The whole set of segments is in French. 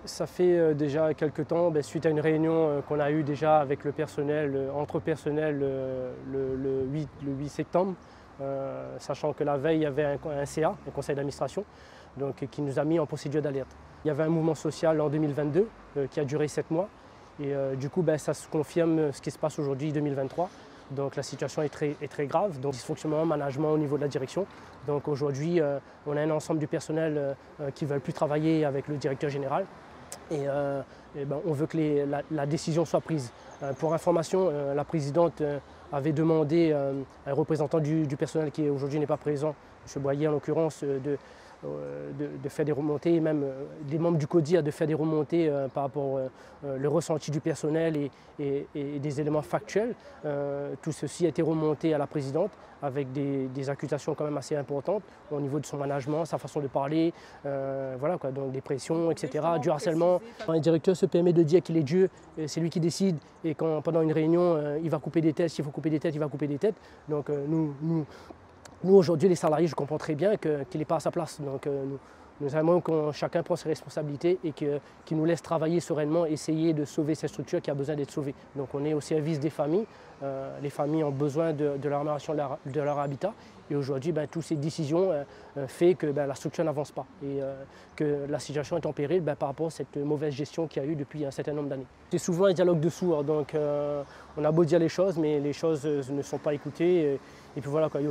Ça fait déjà quelques temps, suite à une réunion qu'on a eue déjà avec le personnel, entre personnel le 8 septembre, sachant que la veille il y avait un CA, un conseil d'administration, qui nous a mis en procédure d'alerte. Il y avait un mouvement social en 2022 qui a duré 7 mois et du coup ça se confirme ce qui se passe aujourd'hui 2023. Donc la situation est très grave, donc dysfonctionnement, management au niveau de la direction. Donc aujourd'hui, on a un ensemble du personnel qui ne veulent plus travailler avec le directeur général et on veut que la décision soit prise. Pour information, la présidente avait demandé à un représentant du personnel qui aujourd'hui n'est pas présent, M. Boyer en l'occurrence, de faire des remontées, et même des membres du CODI de faire des remontées par rapport au ressenti du personnel et des éléments factuels. Tout ceci a été remonté à la présidente avec des accusations quand même assez importantes au niveau de son management, sa façon de parler, voilà quoi, donc des pressions, etc., du harcèlement. Quand un directeur se permet de dire qu'il est Dieu, c'est lui qui décide, et quand pendant une réunion, il va couper des têtes, s'il faut couper des têtes, il va couper des têtes. Donc nous aujourd'hui, les salariés, je comprends très bien qu'il n'est pas à sa place. Donc nous aimons que chacun prend ses responsabilités et qu'il nous laisse travailler sereinement, essayer de sauver cette structure qui a besoin d'être sauvée. Donc on est au service des familles. Les familles ont besoin de l'amélioration de leur habitat. Et aujourd'hui, toutes ces décisions font que la structure n'avance pas et que la situation est en péril par rapport à cette mauvaise gestion qu'il y a eu depuis un certain nombre d'années. C'est souvent un dialogue de sourds, donc on a beau dire les choses, mais les choses ne sont pas écoutées. Et puis voilà, il n'y a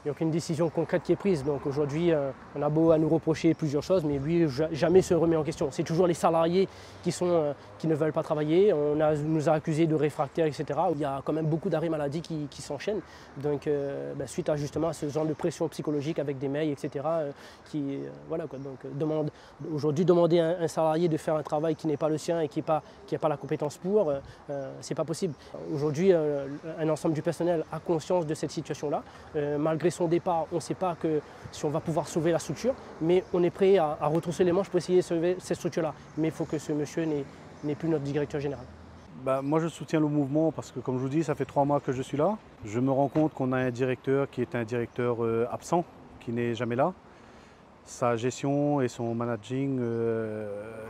aucune décision concrète qui est prise. Donc aujourd'hui, on a beau à nous reprocher plusieurs choses, mais lui jamais se remet en question. C'est toujours les salariés qui ne veulent pas travailler. On nous a accusés de réfractaires, etc. Il y a quand même beaucoup d'arrêts maladie qui s'enchaînent. Donc suite à justement ce genre de pression psychologique avec des mails, etc. Aujourd'hui, demander à un salarié de faire un travail qui n'est pas le sien et qui n'a pas la compétence pour, c'est pas possible. Aujourd'hui, un ensemble du personnel a conscience de cette situation-là. Malgré son départ, on ne sait pas si on va pouvoir sauver la structure, mais on est prêt à retrousser les manches pour essayer de sauver cette structure-là. Mais il faut que ce monsieur n'est plus notre directeur général. Moi je soutiens le mouvement parce que, comme je vous dis, ça fait 3 mois que je suis là. Je me rends compte qu'on a un directeur qui est un directeur absent, qui n'est jamais là. Sa gestion et son managing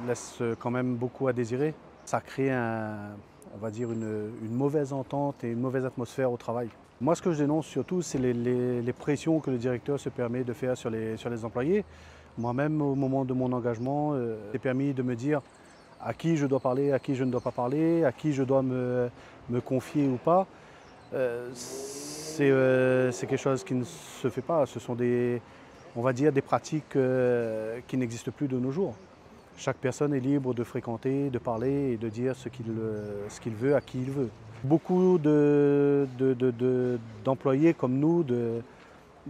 laissent quand même beaucoup à désirer. Ça crée on va dire une mauvaise entente et une mauvaise atmosphère au travail. Moi, ce que je dénonce surtout, c'est les pressions que le directeur se permet de faire sur les employés. Moi-même, au moment de mon engagement, j'ai permis de me dire à qui je dois parler, à qui je ne dois pas parler, à qui je dois me confier ou pas. C'est quelque chose qui ne se fait pas. Ce sont on va dire, des pratiques qui n'existent plus de nos jours. Chaque personne est libre de fréquenter, de parler et de dire ce qu'il veut à qui il veut. Beaucoup d'employés comme nous, de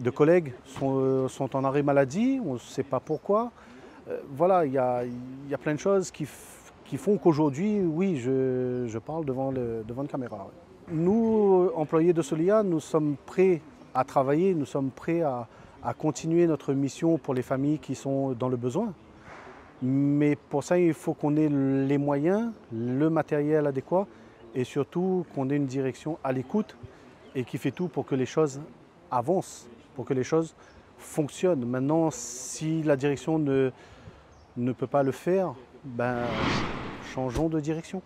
collègues, sont en arrêt maladie, on ne sait pas pourquoi. Voilà, il y a plein de choses qui font qu'aujourd'hui, oui, je parle devant une caméra. Nous, employés de Solia, nous sommes prêts à travailler, nous sommes prêts à continuer notre mission pour les familles qui sont dans le besoin. Mais pour ça, il faut qu'on ait les moyens, le matériel adéquat et surtout qu'on ait une direction à l'écoute et qui fait tout pour que les choses avancent, pour que les choses fonctionnent. Maintenant, si la direction ne peut pas le faire, changeons de direction.